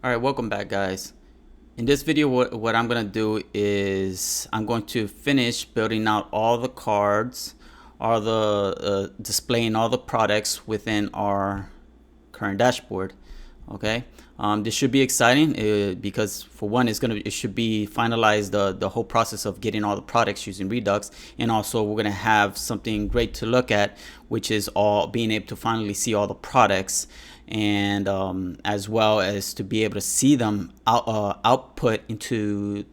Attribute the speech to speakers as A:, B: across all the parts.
A: Alright, welcome back guys. In this video what I'm going to do is I'm going to finish building out all the cards, all the displaying all the products within our current dashboard. Okay, this should be exciting because for one it should be finalized the whole process of getting all the products using Redux, and also we're going to have something great to look at, which is all being able to finally see all the products, and as well as to be able to see them output into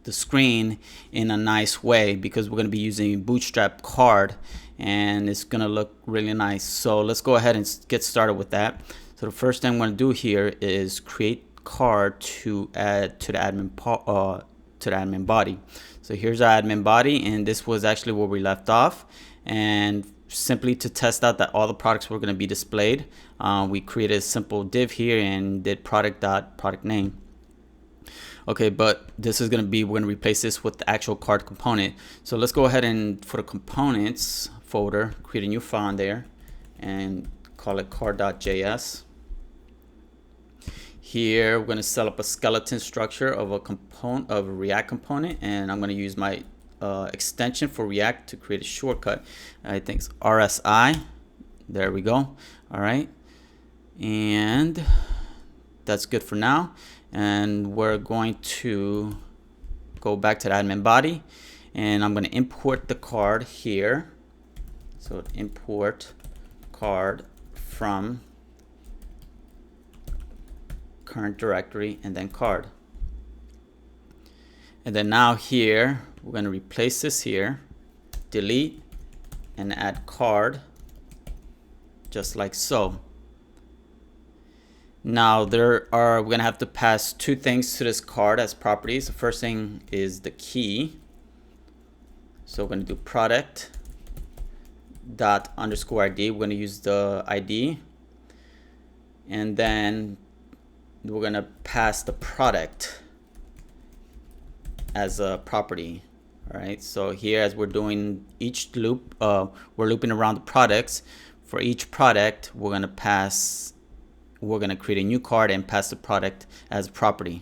A: the screen in a nice way, because we're going to be using bootstrap card and it's going to look really nice. So let's go ahead and get started with that. So the first thing I'm going to do here is create card to add to the admin body. So here's our admin body, and this was actually where we left off. And simply to test out that all the products were going to be displayed, we created a simple div here and did product name. Okay, but this is going to be, we're going to replace this with the actual card component. So let's go ahead and, for the components folder, create a new file there and call it card.js. Here we're going to set up a skeleton structure of a component, of a React component, and I'm going to use my extension for React to create a shortcut. I think it's RSI. There we go. All right, and that's good for now. And we're going to go back to the admin body, and I'm going to import the card here. So import card from current directory and then card. And then now here we're going to replace this here, delete, and add card, just like so. Now we're going to have to pass two things to this card as properties. The first thing is the key. So we're going to do product dot underscore ID. We're going to use the ID, and then we're going to pass the product as a property. All right, so here, as we're doing each loop, we're looping around the products. For each product, we're going to create a new card and pass the product as a property.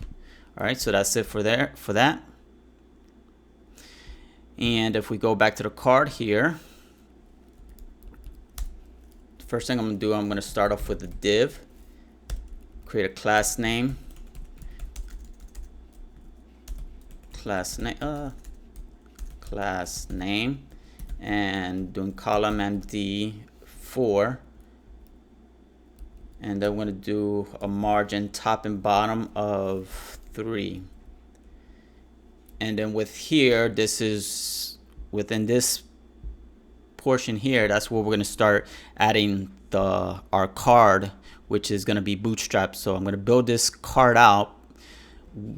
A: All right, so that's it for that. And if we go back to the card here, the first thing I'm going to do, I'm going to start off with a div, create a class name, and doing column MD4. And then I'm going to do a margin top and bottom of 3. And then with here, this is within this portion here, that's where we're going to start adding our card, which is going to be bootstrap. So I'm going to build this card out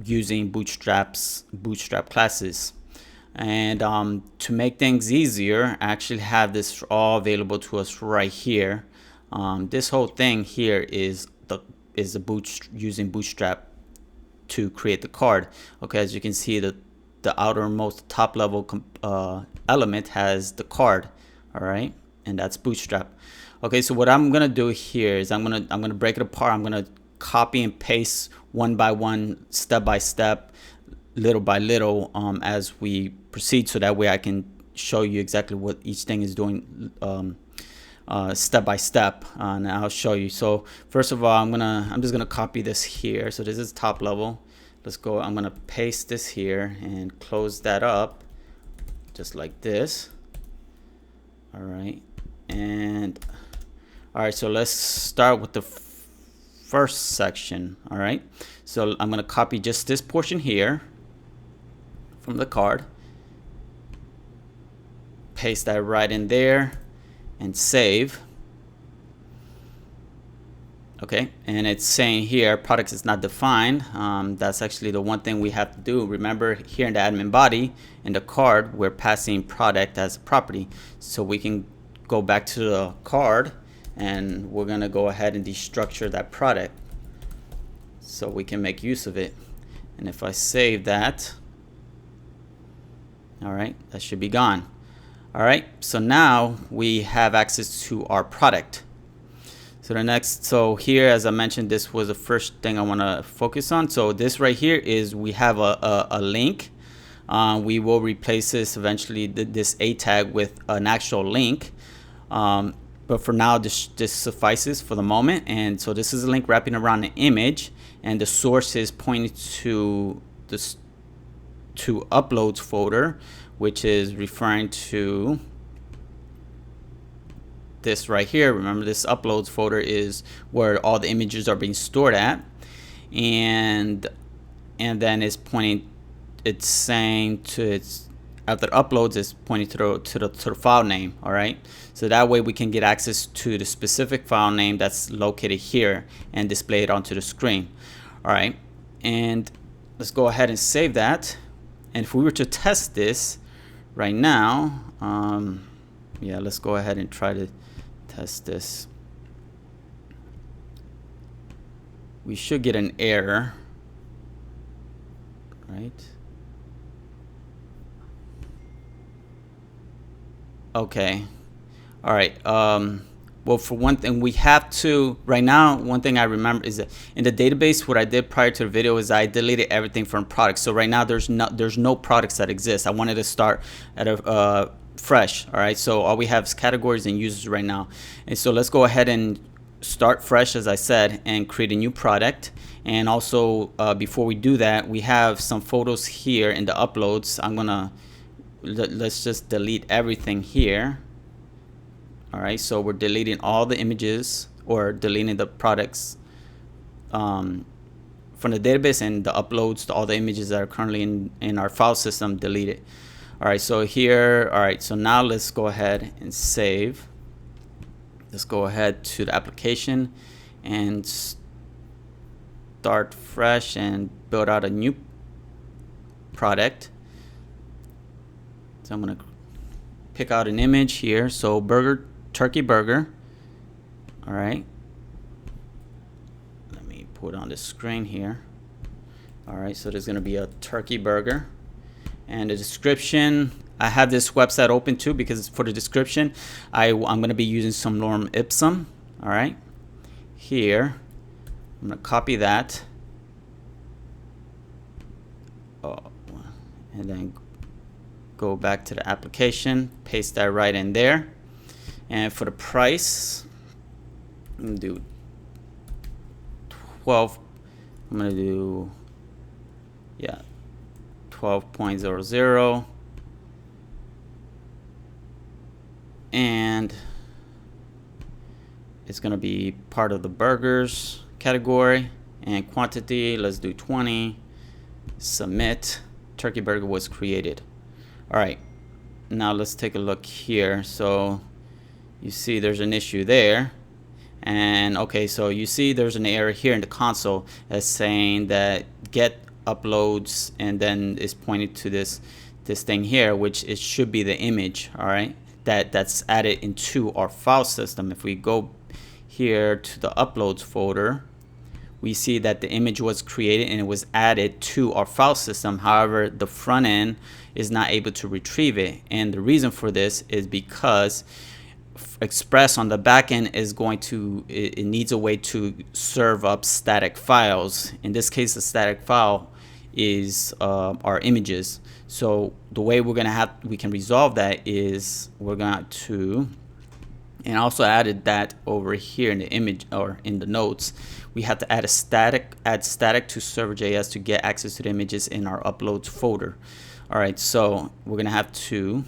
A: using bootstrap classes. And to make things easier, I actually have this all available to us right here. This whole thing here is using bootstrap to create the card. Okay, as you can see, the outermost top level element has the card. All right, and that's bootstrap. Okay, so what I'm gonna do here is I'm gonna break it apart. I'm gonna copy and paste one by one, step by step, little by little, as we proceed, so that way I can show you exactly what each thing is doing step by step, and I'll show you. So first of all, I'm just gonna copy this here. So this is top level. Let's go. I'm gonna paste this here and close that up, just like this. All right, and all right. So let's start with the first section. All right. So I'm gonna copy just this portion here from the card, paste that right in there, and save. Okay, and it's saying here product is not defined. That's actually the one thing we have to do. Remember, here in the admin body, in the card, we're passing product as a property. So we can go back to the card, and we're gonna go ahead and destructure that product so we can make use of it. And if I save that, all right, that should be gone. All right, so now we have access to our product. So the next, so here, as I mentioned, this was the first thing I want to focus on. So this right here is we have a link. We will replace this eventually, this A tag, with an actual link. But for now, this suffices for the moment. And so this is a link wrapping around an image, and the source is pointing to this uploads folder, which is referring to this right here. Remember, this uploads folder is where all the images are being stored at, and then it's pointing, it's saying to its, after uploads, it's pointing to the file name. All right, so that way we can get access to the specific file name that's located here and display it onto the screen. All right, and let's go ahead and save that. And if we were to test this right now, yeah, let's go ahead and try to test this. We should get an error, right? Okay. All right. Well, for one thing, we have to, right now, one thing I remember is that in the database, what I did prior to the video is I deleted everything from products. So right now there's no products that exist. I wanted to start at a fresh. All right, so all we have is categories and users right now. And so let's go ahead and start fresh, as I said, and create a new product. And also, before we do that, we have some photos here in the uploads. I'm gonna, let's just delete everything here. All right, so we're deleting all the images, or deleting the products from the database, and the uploads to all the images that are currently in our file system, delete it. All right, so here, all right, so now let's go ahead and save. Let's go ahead to the application and start fresh and build out a new product. So I'm gonna pick out an image here. So turkey burger. All right. Let me put it on the screen here. All right, so there's gonna be a turkey burger. And the description, I have this website open too, because for the description, I'm gonna be using some lorem ipsum. All right. Here, I'm gonna copy that. Oh, and then go back to the application, paste that right in there. And for the price, I'm gonna do 12. I'm gonna do, yeah, 12.00. And it's gonna be part of the burgers category. And quantity, let's do 20. Submit. Turkey burger was created. All right, now let's take a look here. So you see there's an issue there. And okay, so you see there's an error here in the console that's saying that get uploads, and then it's pointed to this thing here, which it should be the image. All right, that's added into our file system. If we go here to the uploads folder, we see that the image was created and it was added to our file system. However, the front end is not able to retrieve it. And the reason for this is because Express on the back end is going to, it needs a way to serve up static files. In this case, the static file is our images. So the way we can resolve that is we're going to, and also added that over here in the image, or in the notes, we have to add static to server.js to get access to the images in our uploads folder. All right, so we're gonna have to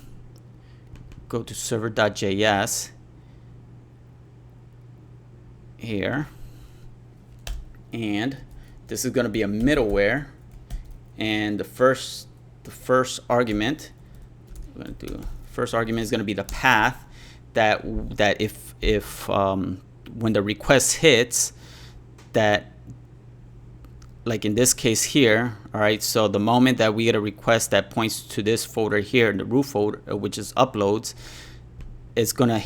A: go to server.js here, and this is gonna be a middleware, and the first argument we're gonna do, first argument is gonna be the path that if when the request hits, that, like in this case here, all right, so the moment that we get a request that points to this folder here in the root folder, which is uploads, it's gonna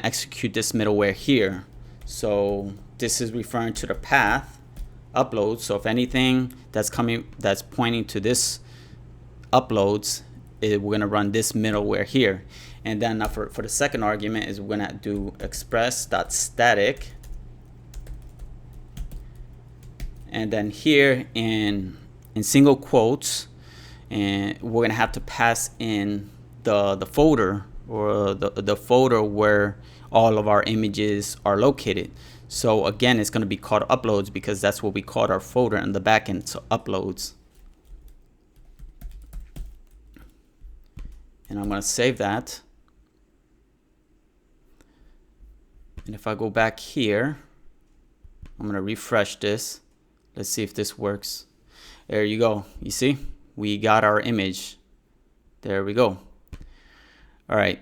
A: execute this middleware here. So this is referring to the path uploads. So if anything that's pointing to this uploads, we're gonna run this middleware here. And then now for the second argument is we're gonna do express.static And then here in single quotes, and we're gonna have to pass in the folder, or the folder where all of our images are located. So again, it's going to be called uploads because that's what we called our folder in the backend. So uploads. And I'm going to save that. And if I go back here, I'm going to refresh this. Let's see if this works. There you go. You see, we got our image. There we go. All right.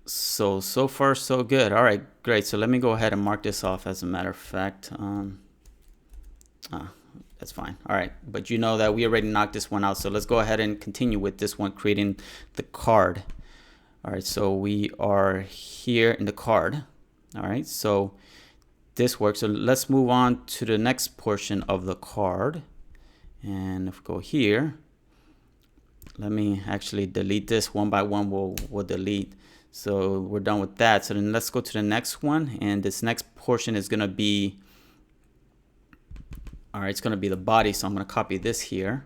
A: So far so good. All right, great. So let me go ahead and mark this off as a matter of fact. That's fine. All right, but you know that we already knocked this one out. So let's go ahead and continue with this one, creating the card. All right, so we are here in the card. All right, so this works. So let's move on to the next portion of the card. And if we go here, let me actually delete this one by one. We'll delete. So we're done with that. So then let's go to the next one. And this next portion is going to be, all right, it's going to be the body. So I'm going to copy this here.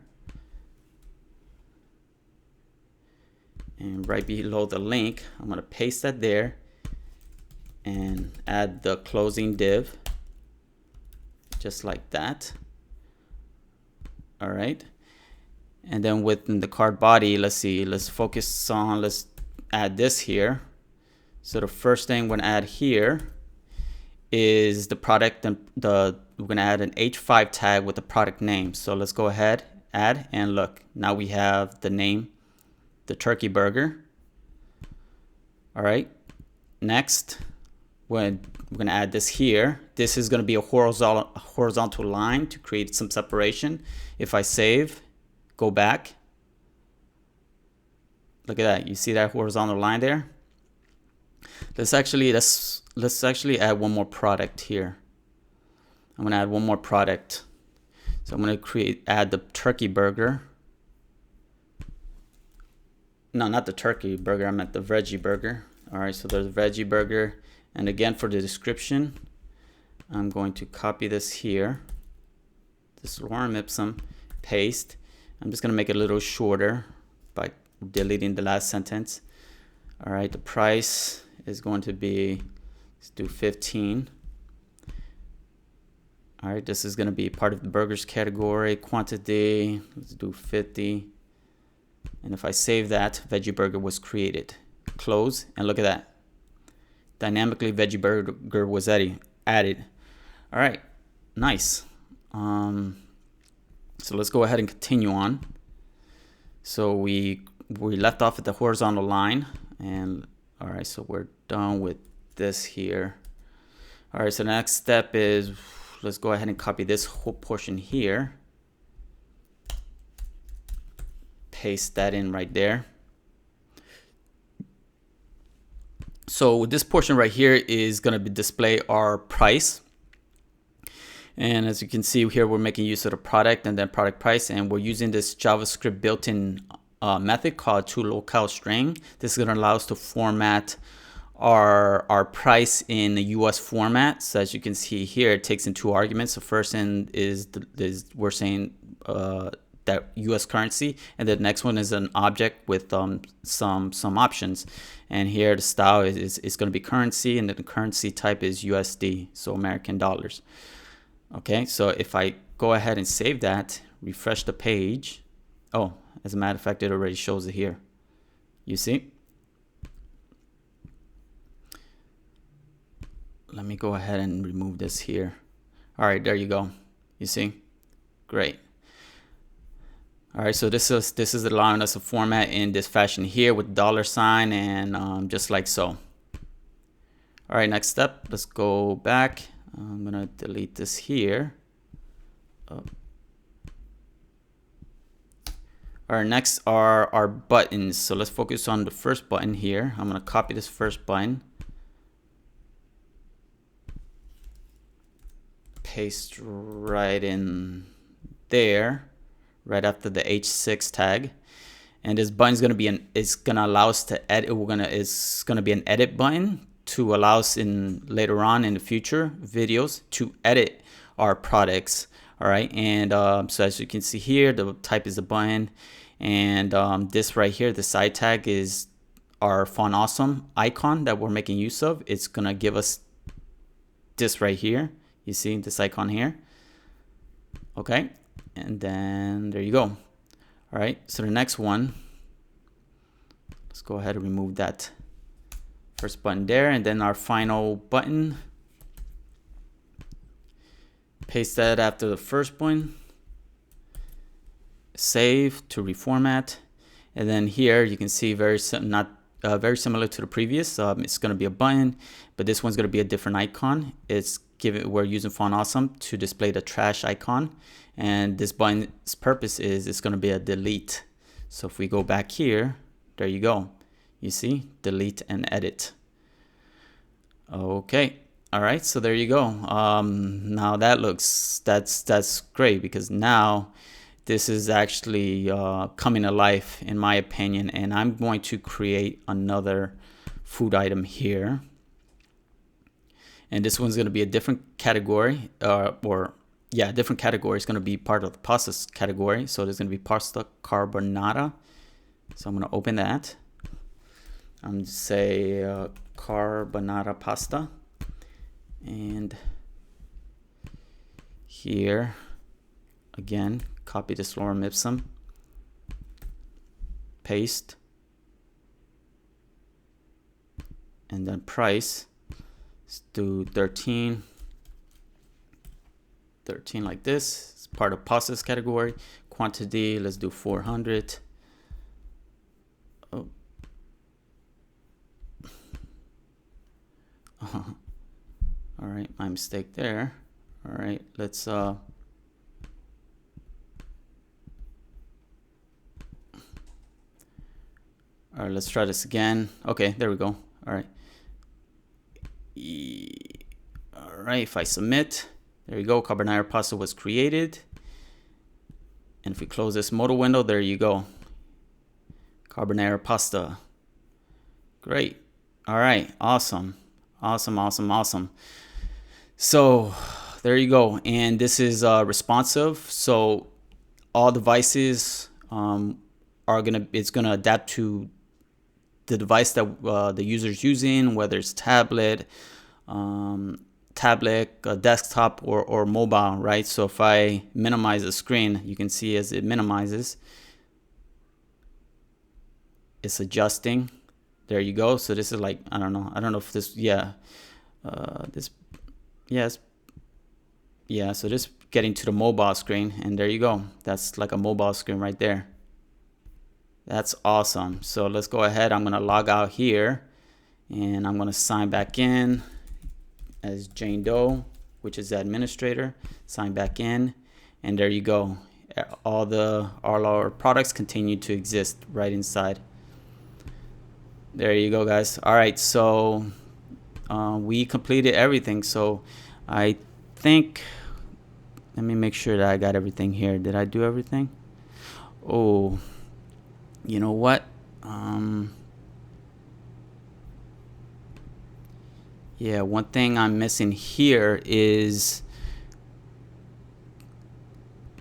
A: And right below the link, I'm going to paste that there and add the closing div, just like that. All right. And then within the card body, let's see, let's focus on, let's add this here. So the first thing we're gonna add here is the product, and we're gonna add an H5 tag with the product name. So let's go ahead, add, and look, now we have the name, the turkey burger. All right, next, we're gonna add this here. This is gonna be a horizontal line to create some separation. If I save, go back, look at that. You see that horizontal line there? Let's actually add one more product here. I'm gonna add one more product. So I'm gonna add the turkey burger. No, not the turkey burger, I meant the veggie burger. All right, so there's a veggie burger. And again, for the description, I'm going to copy this here, this lorem ipsum, paste. I'm just gonna make it a little shorter by deleting the last sentence. All right, the price is going to be, let's do 15. All right, this is going to be part of the burgers category. Quantity, let's do 50. And if I save that, veggie burger was created. Close, and look at that. Dynamically, veggie burger was added. All right, nice. So let's go ahead and continue on. So we left off at the horizontal line, and all right, so we're done with this here. All right, so the next step is, let's go ahead and copy this whole portion here. Paste that in right there. So this portion right here is going to display our price. And as you can see here, we're making use of the product and then product price, and we're using this JavaScript built-in method called toLocaleString. This is going to allow us to format our price in the US format. So as you can see here, it takes in two arguments. The first end is we're saying that US currency, and the next one is an object with some options. And here the style is going to be currency, and then the currency type is USD, so American dollars. Okay, so if I go ahead and save that, refresh the page. Oh, as a matter of fact, it already shows it here. You see? Let me go ahead and remove this here. All right, there you go. You see? Great. All right, so this is allowing us to format in this fashion here with $sign and just like so. All right, next step, let's go back. I'm gonna delete this here. All right, next are our buttons. So let's focus on the first button here. I'm gonna copy this first button, paste right in there, right after the H6 tag. And this button is gonna be it's gonna allow us to edit. It's gonna be an edit button to allow us later on in the future videos to edit our products, All right, and so as you can see here, the type is a button, and this right here, the side tag, is our font awesome icon that we're making use of. It's gonna give us this right here. You see this icon here. Okay, and then there you go. All right, so the next one, let's go ahead and remove that first button there, and then our final button, paste that after the first one, save to reformat, and then here you can see very similar to the previous. It's going to be a button, but this one's going to be a different icon. We're using font awesome to display the trash icon, and this button's purpose is it's going to be a delete. So if we go back here, there you go. You see, delete and edit. Okay. All right. So there you go. Now that's great, because now this is actually coming to life, in my opinion. And I'm going to create another food item here. And this one's going to be a different category, different category. It's going to be part of the pastas category. So there's going to be pasta carbonara. So I'm going to open that. I'm going to say carbonara pasta. And here, again, copy this lorem ipsum, paste, and then price. Let's do 13 like this. It's part of pastas category. Quantity, let's do 400. Oh. All right, my mistake there. All right, let's all right, let's try this again. Okay, there we go. All right. All right, if I submit, there you go. Carbonara pasta was created. And if we close this modal window, there you go. Carbonara pasta. Great. All right, awesome. Awesome. So there you go. And this is responsive. So all devices it's gonna adapt to the device that the user's using, whether it's tablet, desktop, or mobile, right? So if I minimize the screen, you can see as it minimizes, it's adjusting. There you go. So this is like, I don't know if this, so this getting to the mobile screen, and there you go. That's like a mobile screen right there. That's awesome. So let's go ahead. I'm going to log out here, and I'm going to sign back in as Jane Doe, which is the administrator. Sign back in, and there you go. All our products continue to exist right inside. There you go, guys. All right, so we completed everything. So I think, let me make sure that I got everything here. Did I do everything? Oh, you know what? Yeah, one thing I'm missing here is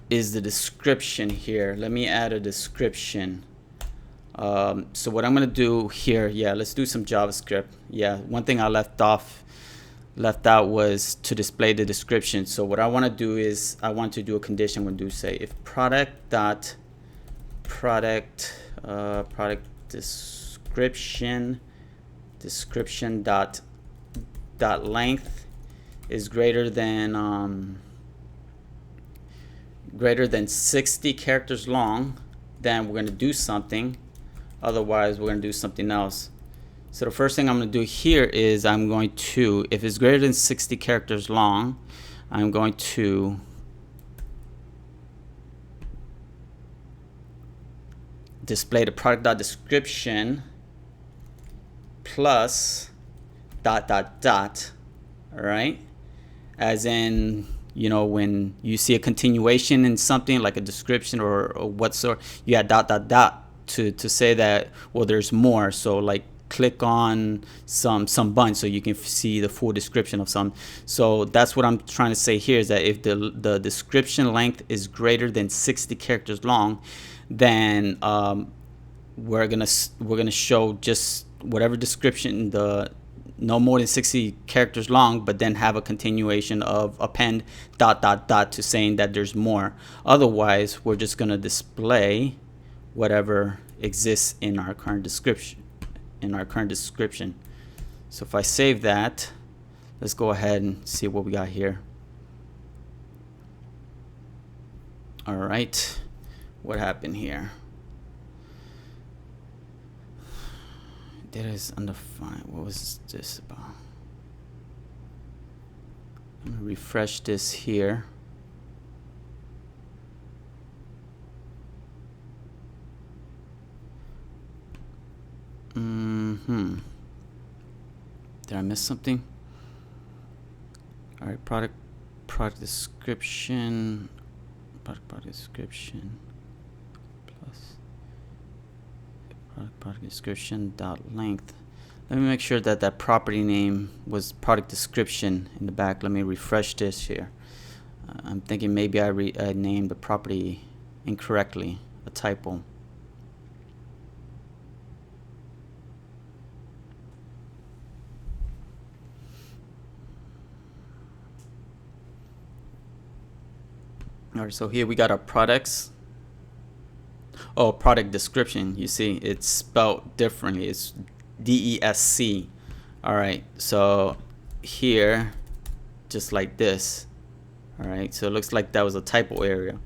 A: the description here. Let me add a description. So what I'm gonna do here, let's do some JavaScript. One thing I left out was to display the description. So what I want to do is I want to do a condition. When do say if product description dot length is greater than 60 characters long, then we're going to do something. Otherwise, we're going to do something else. So the first thing I'm going to do here is I'm going to, if it's greater than 60 characters long, I'm going to display the product.description plus ... All right, as in, you know, when you see a continuation in something like a description or what sort, you add ... to say that, well, there's more. So like click on some bunch so you can see the full description of some. So that's what I'm trying to say here, is that if the description length is greater than 60 characters long, then we're gonna show just whatever description, the no more than 60 characters long, but then have a continuation of append ... to saying that there's more. Otherwise, we're just gonna display whatever exists in our current description. So if I save that, let's go ahead and see what we got here. All right, what happened here? Data is undefined. What was this about? I'm gonna refresh this here. Did I miss something? All right, product description, product description plus product description dot length. Let me make sure that that property name was product description in the back. Let me refresh this here. I'm thinking maybe I named the property incorrectly, a typo. All right, so here we got our products. Oh, product description. You see, it's spelled differently. It's DESC. All right, so here, just like this. All right, so it looks like that was a typo area,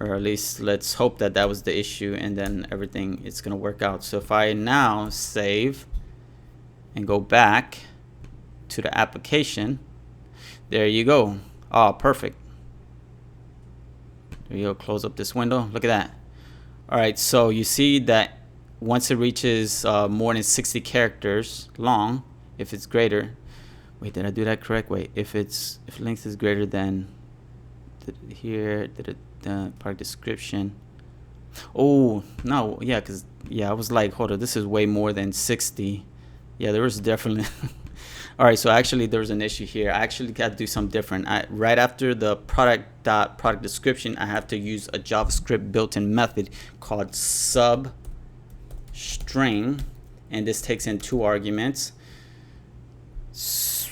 A: or at least let's hope that that was the issue, and then everything is gonna work out. So if I now save and go back to the application, there you go. Oh, perfect. There you go. Close up this window. Look at that. All right, so you see that once it reaches more than 60 characters long, if it's greater, wait, did I do that correct? Wait, if length is greater than here, the product description. Oh no, yeah, because I was like, hold on, this is way more than 60. Yeah, there was definitely. All right, so actually there's an issue here. I actually got to do something different. Right after the product description, I have to use a JavaScript built-in method called substring, and this takes in 2 arguments. So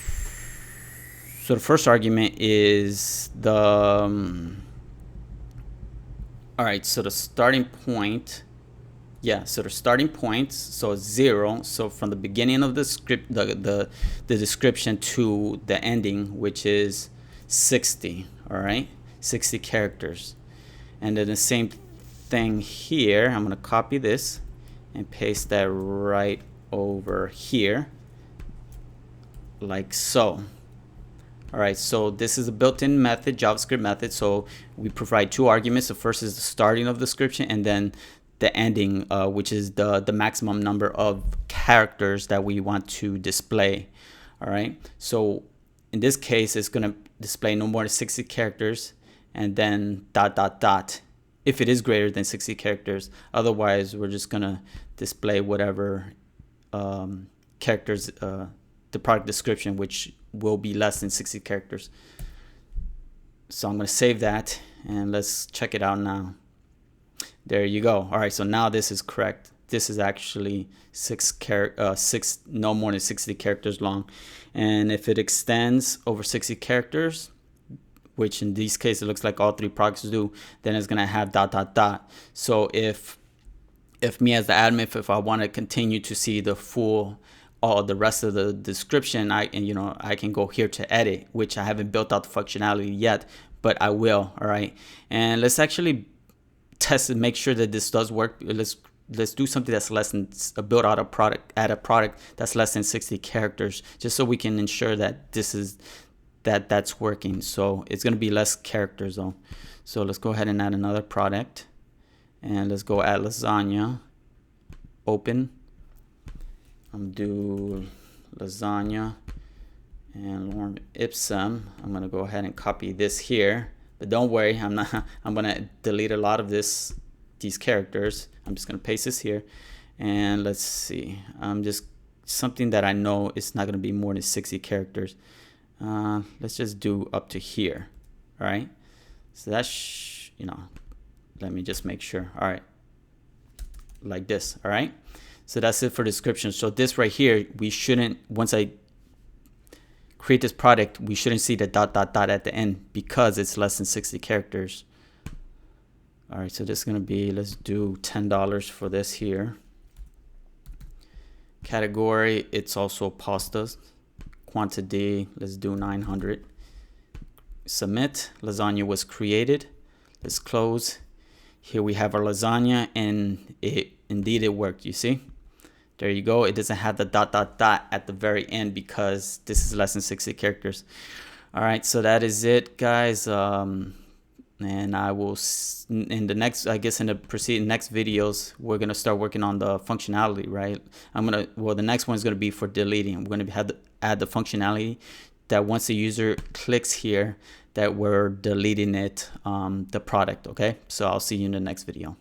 A: the first argument is the all right, so the starting point. So the starting point, so 0. So from the beginning of the script, the description to the ending, which is 60. All right, 60 characters. And then the same thing here. I'm gonna copy this and paste that right over here, like so. All right, so this is a built-in method, JavaScript method. So we provide 2 arguments. The first is the starting of the description, and then the ending, which is the maximum number of characters that we want to display. All right, so in this case, it's gonna display no more than 60 characters, and then ... if it is greater than 60 characters. Otherwise, we're just gonna display whatever characters, the product description, which will be less than 60 characters. So I'm gonna save that, and let's check it out now. There you go. All right, so now this is correct. This is actually 6 no more than 60 characters long. And if it extends over 60 characters, which in this case it looks like all 3 products do, then it's gonna have ... So if me as the admin, if I want to continue to see the full, all the rest of the description, I can go here to edit, which I haven't built out the functionality yet, but I will. All right, and let's actually test and make sure that this does work. Let's do something that's less than build out a product, add a product that's less than 60 characters, just so we can ensure that that's working. So it's gonna be less characters though. So let's go ahead and add another product, and let's go add lasagna. Open. I'm do lasagna and lorem ipsum. I'm gonna go ahead and copy this here. But don't worry, I'm gonna delete a lot of these characters. I'm just gonna paste this here, And let's see, just something that I know it's not going to be more than 60 characters. Let's just do up to here. All right, so that's, you know, let me just make sure. All right, like this. All right, so that's it for description. So this right here, we shouldn't, once I create this product, we shouldn't see the ... at the end because it's less than 60 characters. All right, so this is going to be, let's do $10 for this here. Category, it's also pastas. Quantity, let's do 900. Submit, lasagna was created. Let's close. Here we have our lasagna, and indeed it worked. You see, there you go. It doesn't have the ... at the very end because this is less than 60 characters. All right, so that is it, guys. And I will, in the next, I guess in the preceding next videos, we're gonna start working on the functionality, right? Well, the next one is gonna be for deleting. We're gonna have to add the functionality that once the user clicks here, that we're deleting it, the product. Okay, so I'll see you in the next video.